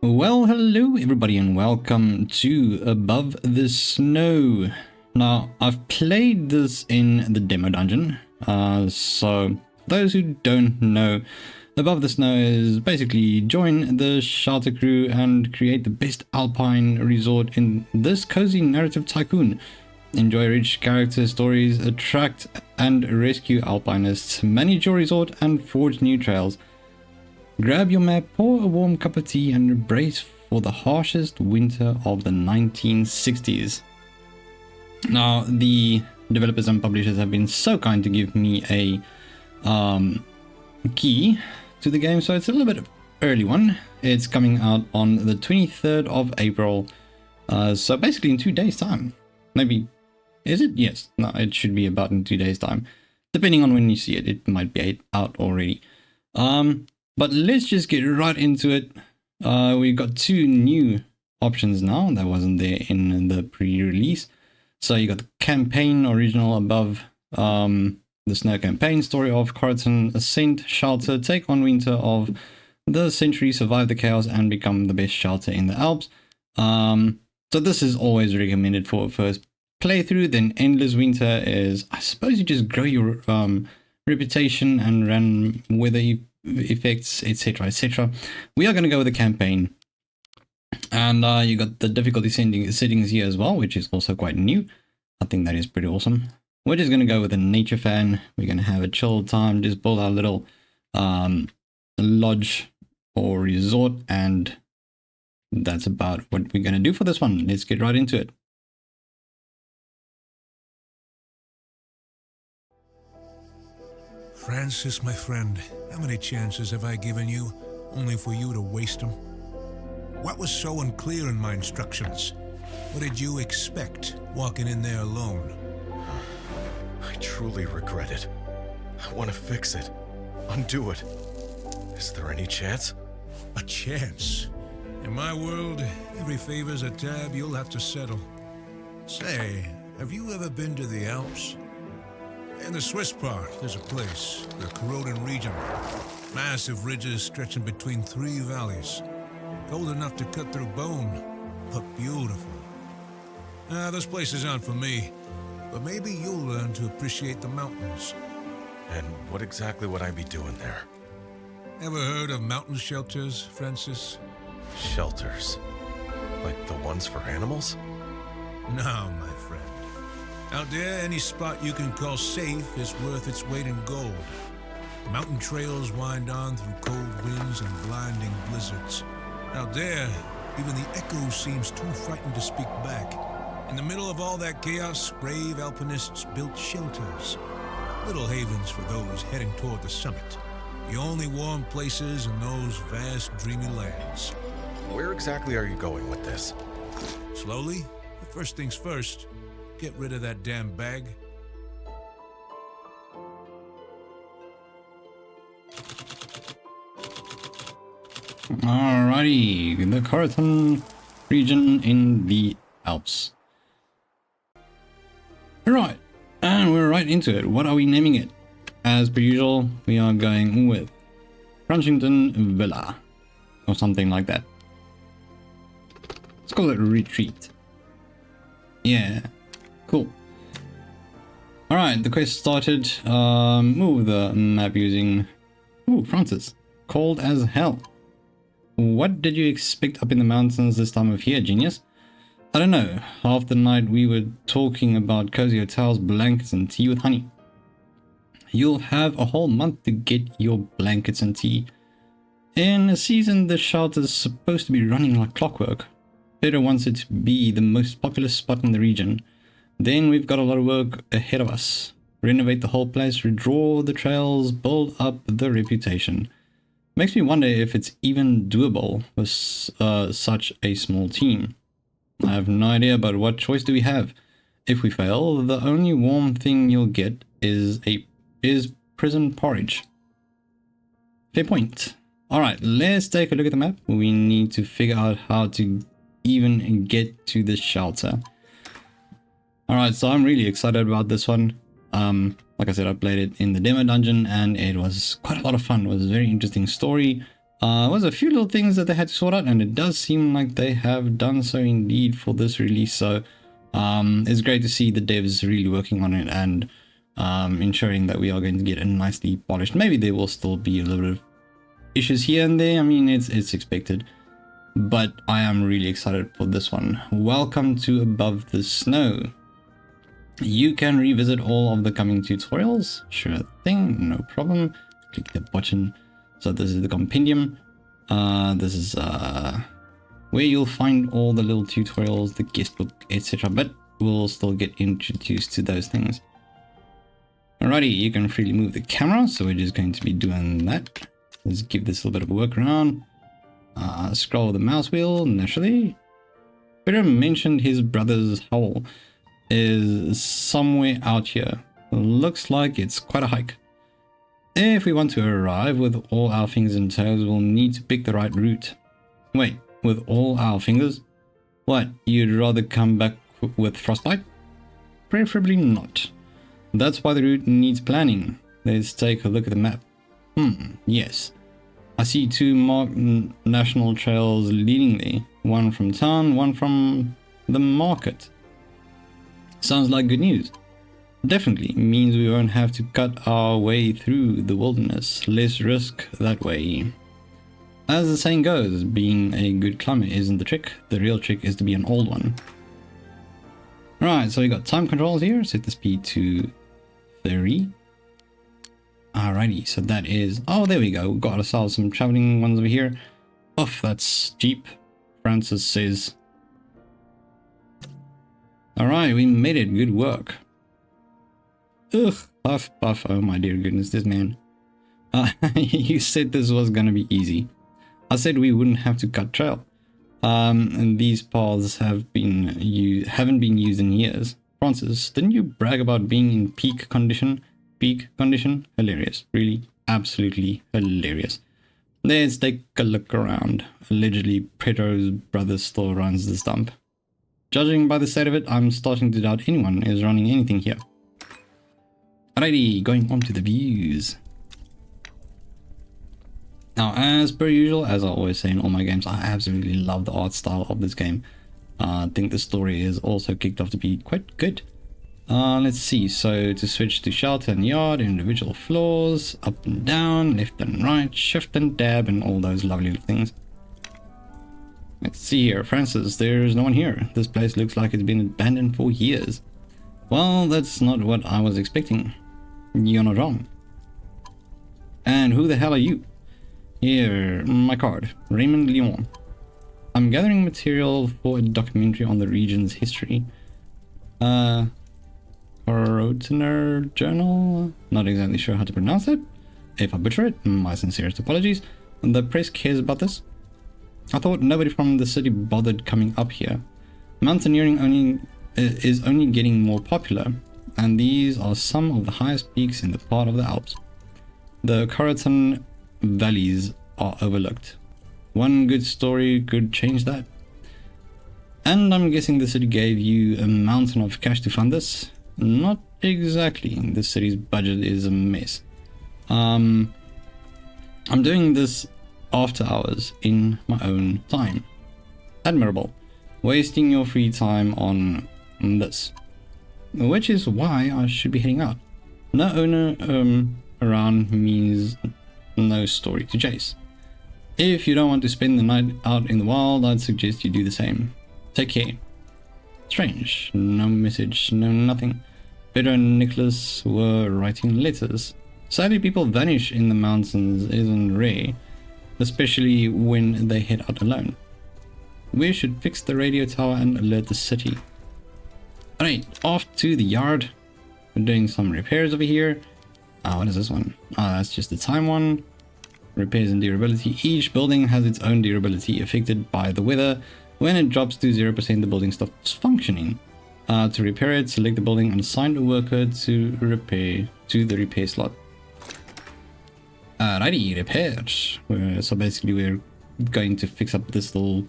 Well, hello everybody and welcome to Above the Snow. Now, I've played this in the demo dungeon, so those who don't know, Above the Snow is basically join the shelter crew and create the best alpine resort in this cozy narrative tycoon. Enjoy rich character stories, attract and rescue alpinists, manage your resort and forge new trails. Grab your map, pour a warm cup of tea and brace for the harshest winter of the 1960s. Now, the developers and publishers have been so kind to give me a key to the game, so it's a little bit early one. It's coming out on the 23rd of April, so basically in 2 days time. Maybe, is it? Yes, no, it should be about in 2 days time. Depending on when you see it, it might be out already. But let's just get right into it. We've got two new options now that wasn't there in the pre-release. So you got the campaign original Above the Snow campaign, story of Corriton, ascent, shelter, take on winter of the century, survive the chaos and become the best shelter in the Alps. So this is always recommended for a first playthrough. Then Endless Winter is, I suppose, you just grow your reputation and run weather effects, etc, etc. We are going to go with the campaign, and you got the difficulty settings here as well, which is also quite new. I think that is pretty awesome. We're just going to go with a nature fan. We're going to have a chill time, just build our little lodge or resort, and that's about what we're going to do for this one. Let's get right into it. Francis, my friend, how many chances have I given you, only for you to waste them? What was so unclear in my instructions? What did you expect, walking in there alone? I truly regret it. I want to fix it. Undo it. Is there any chance? A chance? In my world, every favor's a tab you'll have to settle. Say, have you ever been to the Alps? In the Swiss part, there's a place, the Corrodon region. Massive ridges stretching between three valleys. Cold enough to cut through bone, but beautiful. Those places aren't for me, but maybe you'll learn to appreciate the mountains. And what exactly would I be doing there? Ever heard of mountain shelters, Francis? Shelters? Like the ones for animals? No, my friend. Out there, any spot you can call safe is worth its weight in gold. Mountain trails wind on through cold winds and blinding blizzards. Out there, even the echo seems too frightened to speak back. In the middle of all that chaos, brave alpinists built shelters. Little havens for those heading toward the summit. The only warm places in those vast, dreamy lands. Where exactly are you going with this? Slowly, but first things first. Get rid of that damn bag. Alrighty, the Corriton region in the Alps. Alright, and we're right into it. What are we naming it? As per usual, we are going with Crunchington Villa, or something like that. Let's call it Retreat. Yeah. Cool. Alright, the quest started. Move the map using... Ooh, Francis. Cold as hell. What did you expect up in the mountains this time of year, genius? I don't know. Half the night we were talking about cozy hotels, blankets and tea with honey. You'll have a whole month to get your blankets and tea. In a season, the shelter's supposed to be running like clockwork. Peter wants it to be the most popular spot in the region. Then we've got a lot of work ahead of us. Renovate the whole place, redraw the trails, build up the reputation. Makes me wonder if it's even doable with such a small team. I have no idea, but what choice do we have? If we fail, the only warm thing you'll get is prison porridge. Fair point. Alright, let's take a look at the map. We need to figure out how to even get to the shelter. Alright, so I'm really excited about this one. Like I said, I played it in the demo dungeon and it was quite a lot of fun. It was a very interesting story. Was a few little things that they had to sort out, and it does seem like they have done so indeed for this release. So it's great to see the devs really working on it and ensuring that we are going to get a nicely polished. Maybe there will still be a little bit of issues here and there. I mean, it's expected, but I am really excited for this one. Welcome to Above the Snow. You can revisit all of the coming tutorials. Sure thing, no problem. Click the button. So this is the compendium. This is where you'll find all the little tutorials, the guest book, etc. But we'll still get introduced to those things. Alrighty, you can freely move the camera, so we're just going to be doing that. Let's give this a little bit of a workaround. Scroll the mouse wheel, naturally. Peter mentioned his brother's howl is somewhere out here. Looks like it's quite a hike. If we want to arrive with all our fingers and toes, we'll need to pick the right route. Wait, with all our fingers? What, you'd rather come back with frostbite? Preferably not. That's why the route needs planning. Let's take a look at the map. Yes. I see two marked national trails leading there. One from town, one from the market. Sounds like good news. Definitely means we won't have to cut our way through the wilderness. Less risk that way. As the saying goes, being a good climber isn't the trick. The real trick is to be an old one. Right, so we got time controls here. Set the speed to 30. Alrighty, so that is... Oh, there we go. We've got ourselves some traveling ones over here. Oof, that's cheap. Francis says. Alright, we made it. Good work. Ugh, puff, puff. Oh my dear goodness, this man. You said this was gonna be easy. I said we wouldn't have to cut trail. And these paths haven't been used in years. Francis, didn't you brag about being in peak condition? Peak condition? Hilarious. Really, absolutely hilarious. Let's take a look around. Allegedly, Pedro's brother still runs this dump. Judging by the state of it, I'm starting to doubt anyone is running anything here. Alrighty, going on to the views. Now, as per usual, as I always say in all my games, I absolutely love the art style of this game. I think the story is also kicked off to be quite good. Let's see, so to switch to shelter and yard, individual floors, up and down, left and right, shift and dab, and all those lovely little things. Let's see here, Francis, there's no one here. This place looks like it's been abandoned for years. Well, that's not what I was expecting. You're not wrong. And who the hell are you? Here, my card, Raymond Leon. I'm gathering material for a documentary on the region's history. Rotner Journal? Not exactly sure how to pronounce it. If I butcher it, my sincerest apologies. The press cares about this. I thought nobody from the city bothered coming up here. Mountaineering is only getting more popular, and these are some of the highest peaks in the part of the Alps. The Corotan valleys are overlooked. One good story could change that. And I'm guessing the city gave you a mountain of cash to fund this? Not exactly. The city's budget is a mess. I'm doing this after hours in my own time. Admirable. Wasting your free time on this. Which is why I should be heading out. No owner around means no story to chase. If you don't want to spend the night out in the wild, I'd suggest you do the same. Take care. Strange. No message, no nothing. Pedro and Nicholas were writing letters. Sadly, people vanish in the mountains isn't rare, especially when they head out alone. We should fix the radio tower and alert the city. Alright, off to the yard. We're doing some repairs over here. What is this one? That's just the time one. Repairs and durability. Each building has its own durability affected by the weather. When it drops to 0%, the building stops functioning. To repair it, select the building and assign a worker to the repair slot. Alrighty, repairs. So basically we're going to fix up this little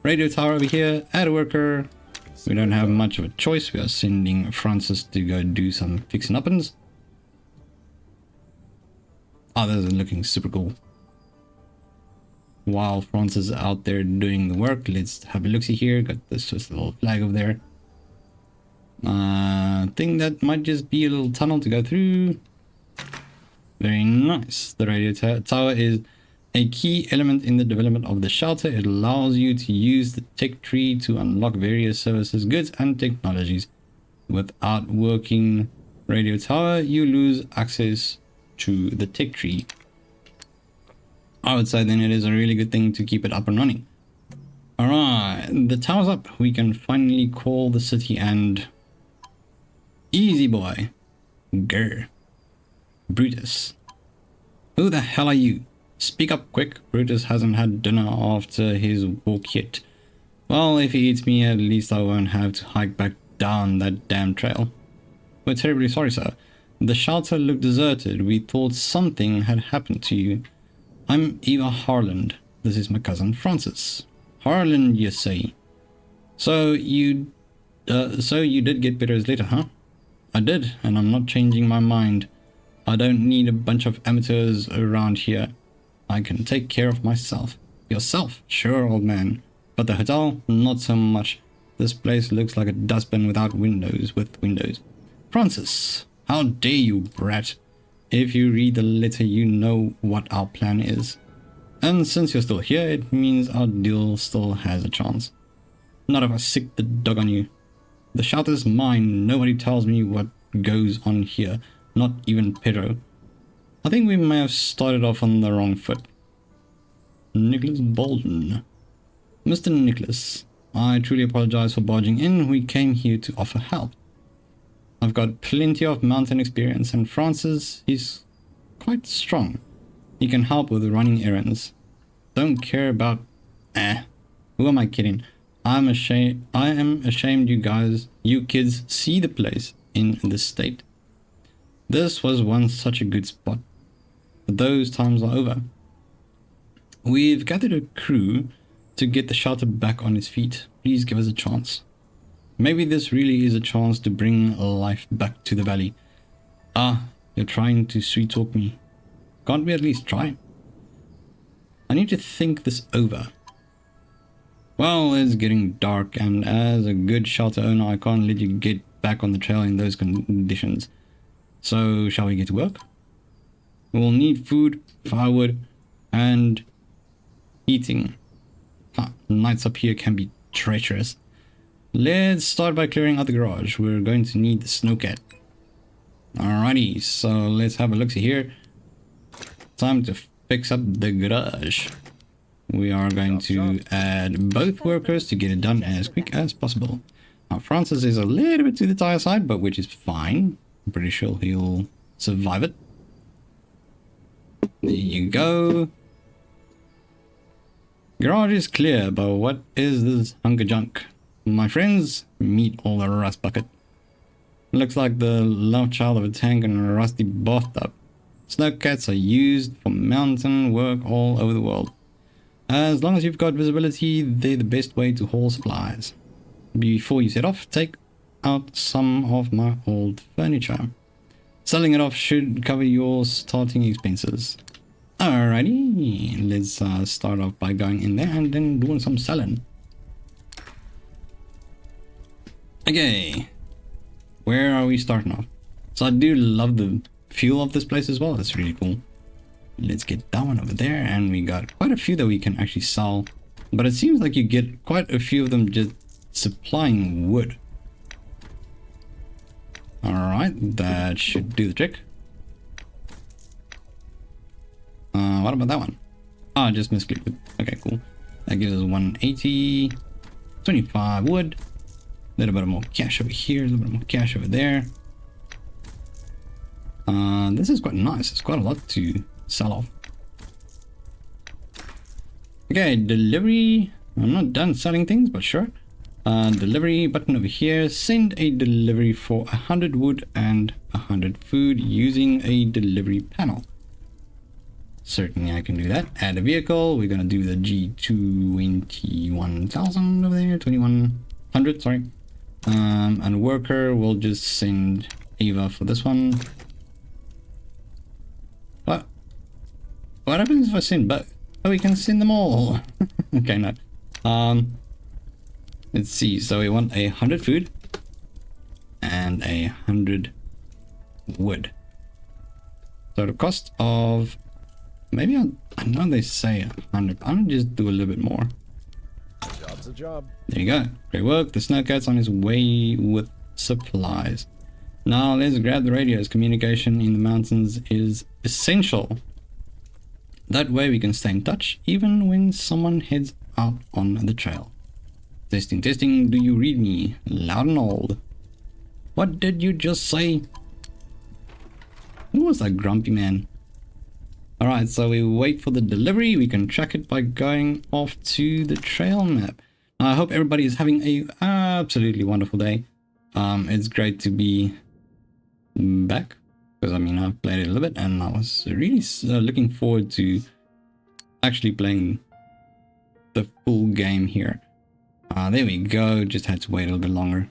radio tower over here, add a worker. We don't have much of a choice. We are sending Francis to go do some fixing uppins. Oh, this is looking super cool. while Francis is out there doing the work. Let's have a look-see here. Got this just little flag over there. Think that might just be a little tunnel to go through. Very nice. The radio tower is a key element in the development of the shelter. It allows you to use the tech tree to unlock various services, goods, and technologies. Without working radio tower, you lose access to the tech tree. I would say then it is a really good thing to keep it up and running. Alright, the tower's up. We can finally call the city and... Easy boy. Grr. Brutus. Who the hell are you? Speak up quick. Brutus hasn't had dinner after his walk yet. Well, if he eats me, at least I won't have to hike back down that damn trail. We're terribly sorry, sir. The shelter looked deserted. We thought something had happened to you. I'm Eva Harland. This is my cousin Francis. Harland, you say? So you did get better as later, huh? I did, and I'm not changing my mind. I don't need a bunch of amateurs around here. I can take care of myself. Yourself? Sure, old man. But the hotel? Not so much. This place looks like a dustbin without windows, with windows. Francis, how dare you, brat? If you read the letter, you know what our plan is. And since you're still here, it means our deal still has a chance. Not if I sick the dog on you. The shelter's mine. Nobody tells me what goes on here. Not even Pedro. I think we may have started off on the wrong foot. Nicholas Bolden. Mr. Nicholas, I truly apologize for barging in. We came here to offer help. I've got plenty of mountain experience, and Francis is quite strong. He can help with running errands. Don't care about... Who am I kidding? I am ashamed you kids see the place in this state. This was once such a good spot. But those times are over. We've gathered a crew to get the shelter back on its feet. Please give us a chance. Maybe this really is a chance to bring life back to the valley. You're trying to sweet talk me. Can't we at least try? I need to think this over. Well, it's getting dark, and as a good shelter owner, I can't let you get back on the trail in those conditions. So, shall we get to work? We'll need food, firewood, and eating. Nights up here can be treacherous. Let's start by clearing out the garage. We're going to need the snowcat. Alrighty, so let's have a look here. Time to fix up the garage. We are going to add both workers to get it done as quick as possible. Now, Francis is a little bit to the tire side, but which is fine. I'm pretty sure he'll survive it. There you go. Garage is clear, but what is this hunk of junk? My friends, meet all the rust bucket. Looks like the love child of a tank and a rusty bathtub. Snowcats are used for mountain work all over the world. As long as you've got visibility, they're the best way to haul supplies. Before you set off, take out some of my old furniture. Selling it off should cover your starting expenses. Alrighty, let's start off by going in there and then doing some selling. Okay, where are we starting off? So I do love the feel of this place as well. It's really cool. Let's get that one over there, and we got quite a few that we can actually sell. But it seems like you get quite a few of them just supplying wood. Alright, that should do the trick. What about that one? Ah, just misclicked it. Okay, cool. That gives us 180, 25 wood. A little bit more cash over here, a little bit more cash over there. This is quite nice. It's quite a lot to sell off. Okay, delivery. I'm not done selling things, but sure. Delivery button over here. Send a delivery for 100 wood and 100 food using a delivery panel. Certainly I can do that. Add a vehicle. We're going to do the G21,000 over there. 2100, sorry. And worker, we'll just send Ava for this one. What happens if I send both? Oh, we can send them all. Okay, no. Let's see. So we want 100 food and 100 wood. So the cost of maybe I know they say 100. I'm gonna just do a little bit more. A job's a job. There you go. Great work. The snowcat's on his way with supplies. Now let's grab the radios. Communication in the mountains is essential. That way we can stay in touch even when someone heads out on the trail. Testing, testing. Do you read me? Loud and old. What did you just say? Who was that grumpy man? Alright, so we wait for the delivery. We can track it by going off to the trail map. I hope everybody is having a absolutely wonderful day. It's great to be back, because I mean I've played it a little bit and I was really looking forward to actually playing the full game here. There we go, just had to wait a little bit longer.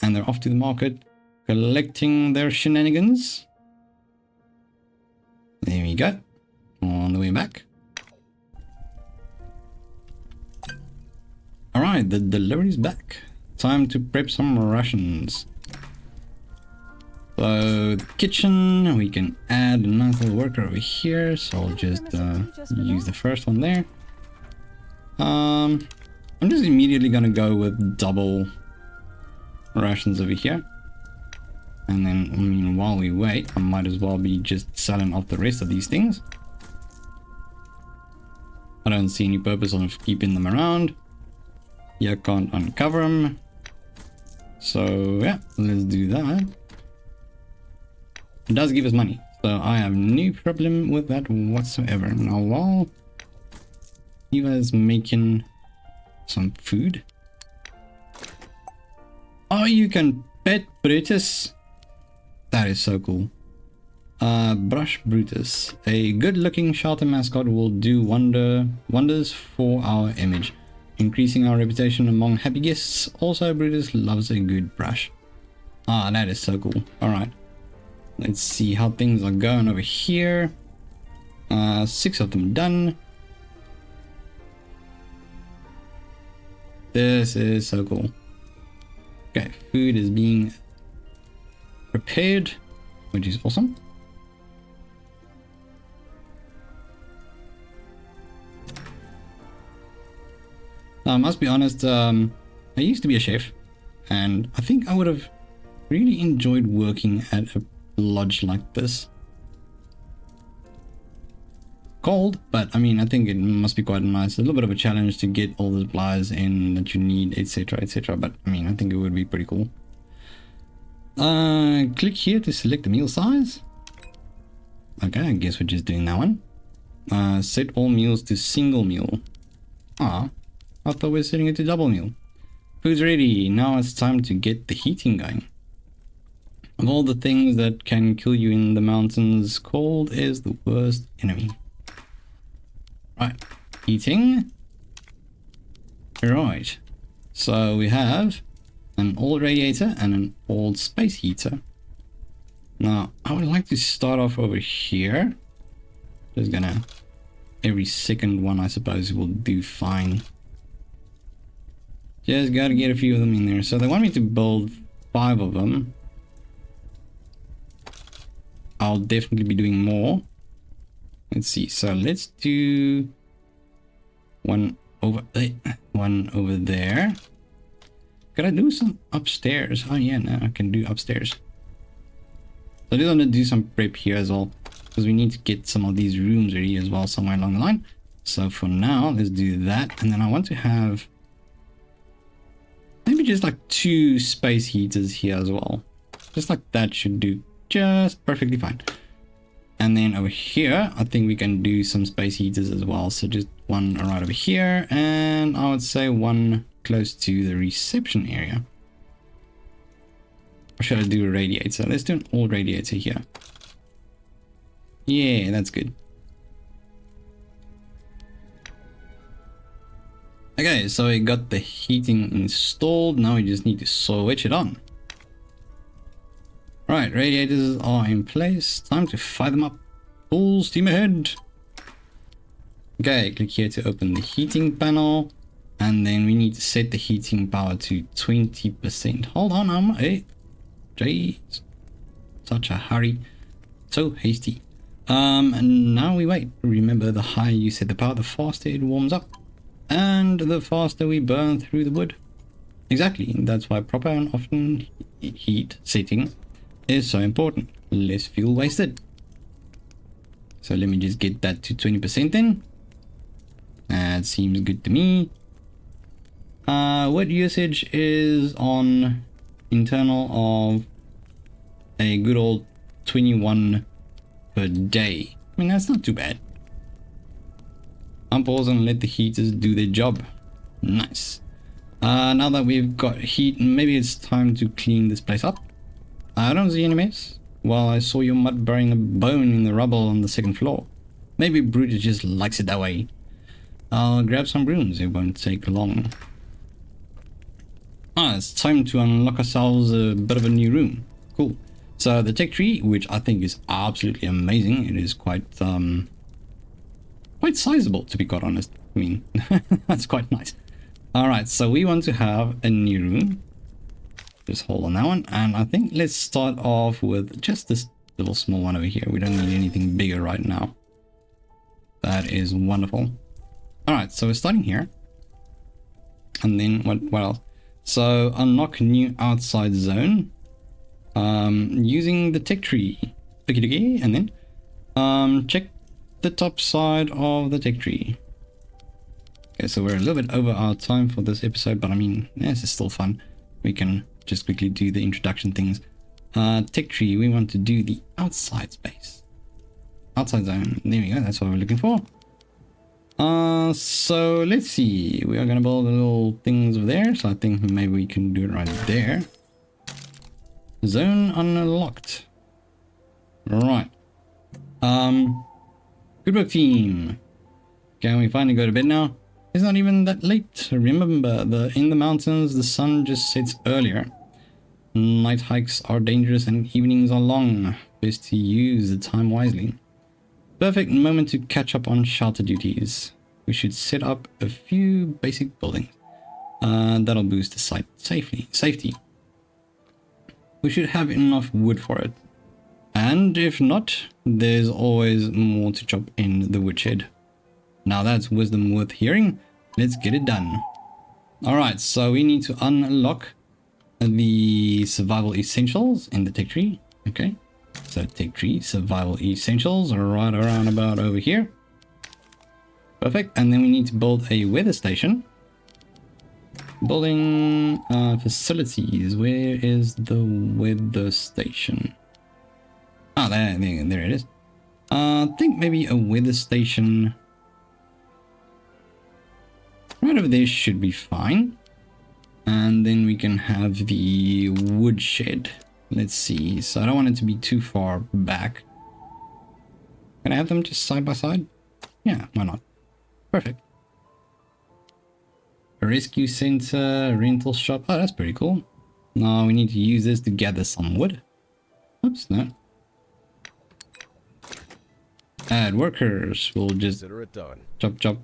And they're off to the market collecting their shenanigans. There we go, on the way back. Alright, the delivery's back. Time to prep some rations. So the kitchen, we can add a nice little worker over here. So I'll just use the first one there. I'm just immediately gonna go with double rations over here. And then, I mean, while we wait, I might as well be just selling off the rest of these things. I don't see any purpose of keeping them around. You can't uncover them. So yeah, let's do that. It does give us money, so I have no problem with that whatsoever. Now while Eva's making some food. Oh, you can pet Brutus. That is so cool. Brush Brutus. A good-looking shelter mascot will do wonders for our image, increasing our reputation among happy guests. Also, Brutus loves a good brush. Ah, that is so cool. Alright. Let's see how things are going over here. 6 of them done. This is so cool. Okay, food is being prepared, which is awesome. Now, I must be honest, I used to be a chef, and I think I would have really enjoyed working at a lodge like this. Cold, but I mean, I think it must be quite nice. A little bit of a challenge to get all the supplies in that you need, etc, etc. But I mean, I think it would be pretty cool. Click here to select the meal size. Okay, I guess we're just doing that one. Set all meals to single meal. Ah, I thought we were setting it to double meal. Food's ready. Now it's time to get the heating going. Of all the things that can kill you in the mountains, cold is the worst enemy. Right, heating. Right, so we have an old radiator and an old space heater. Now, I would like to start off over here. Just gonna, every second one I suppose will do fine. Just gotta get a few of them in there. So they want me to build 5 of them. I'll definitely be doing more. Let's see, so let's do one over there. Could I do some upstairs? Oh yeah, no, I can do upstairs. So I just want to do some prep here as well, because we need to get some of these rooms ready as well somewhere along the line. So for now, let's do that. And then I want to have maybe just like 2 space heaters here as well. Just like that should do just perfectly fine. And then over here, I think we can do some space heaters as well. So just one right over here, and I would say one close to the reception area. Or should I do a radiator? Let's do an old radiator here. Yeah, that's good. Okay, so we got the heating installed. Now we just need to switch it on. Right, radiators are in place. Time to fire them up. Full steam ahead. Okay, click here to open the heating panel. And then we need to set the heating power to 20%. Hold on, hey, jeez. Such a hurry. So hasty. And now we wait. Remember, the higher you set the power, the faster it warms up. And the faster we burn through the wood. Exactly, that's why proper and often heat setting is so important. Less fuel wasted. So let me just get that to 20% then. That seems good to me. Wood usage is on internal of a good old 21 per day. I mean, that's not too bad. Unpause and let the heaters do their job. Nice. Now that we've got heat, maybe it's time to clean this place up. I don't see any mess. Well, I saw your mud burying a bone in the rubble on the second floor. Maybe Brutus just likes it that way. I'll grab some brooms, it won't take long. It's time to unlock ourselves a bit of a new room. Cool. So the tech tree, which I think is absolutely amazing. It is quite sizable, to be quite honest. I mean, that's quite nice. Alright, so we want to have a new room. Just hold on that one. And I think let's start off with just this little small one over here. We don't need anything bigger right now. That is wonderful. Alright, so we're starting here. And then what else? So unlock new outside zone. Using the tech tree. Okay, and then check the top side of the tech tree. Okay, so we're a little bit over our time for this episode, but I mean, this is still fun. We can just quickly do the introduction things. Tech tree, we want to do the outside space. Outside zone, there we go, that's what we're looking for. So let's see, we are going to build little things over there, so I think maybe we can do it right there. Zone unlocked. Right. Good work, team. Can we finally go to bed now? It's not even that late. Remember, in the mountains, the sun just sets earlier. Night hikes are dangerous and evenings are long. Best to use the time wisely. Perfect moment to catch up on shelter duties. We should set up a few basic buildings. That'll boost the site safety. We should have enough wood for it. And if not, there's always more to chop in the woodshed. Now that's wisdom worth hearing. Let's get it done. Alright, so we need to unlock the survival essentials in the tech tree. Okay, so tech tree, survival essentials are right around about over here. Perfect, and then we need to build a weather station. Building facilities. Where is the weather station? Ah, there it is. I think maybe a weather station right over there should be fine. And then we can have the woodshed. Let's see. So I don't want it to be too far back. Can I have them just side by side? Yeah, why not? Perfect. A rescue center, rental shop. Oh, that's pretty cool. Now we need to use this to gather some wood. Oops, no. Add workers. We'll just chop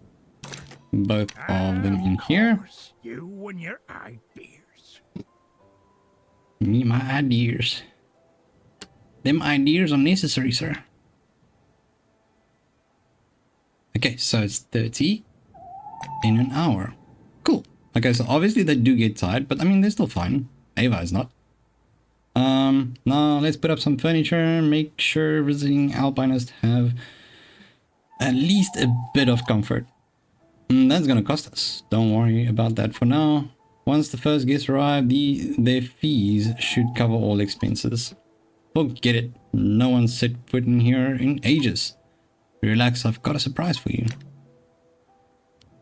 both of them in here. You and your ideas. Me, my ideas. Them ideas are necessary, sir. Okay, so it's 30 in an hour. Cool. Okay, so obviously they do get tired, but I mean, they're still fine. Ava is not. Now let's put up some furniture. Make sure visiting alpinists have at least a bit of comfort. That's gonna cost us. Don't worry about that for now. Once the first guests arrive, their fees should cover all expenses. Forget it. No one set foot in here in ages. Relax, I've got a surprise for you.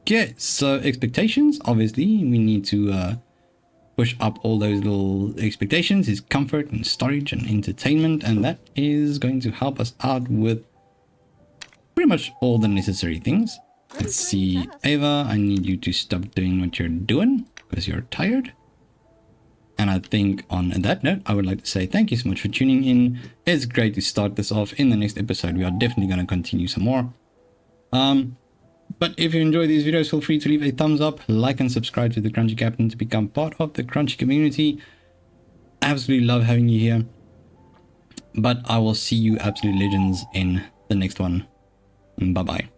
Okay, so expectations. Obviously, we need to push up all those little expectations. Is comfort and storage and entertainment, and that is going to help us out with pretty much all the necessary things. Let's see, Ava, I need you to stop doing what you're doing because you're tired. And I think on that note, I would like to say thank you so much for tuning in. It's great to start this off. In the next episode, we are definitely going to continue some more. But if you enjoy these videos, feel free to leave a thumbs up, like and subscribe to the Crunchy Captain to become part of the Crunchy community. Absolutely love having you here. But I will see you absolute legends in the next one. Bye bye.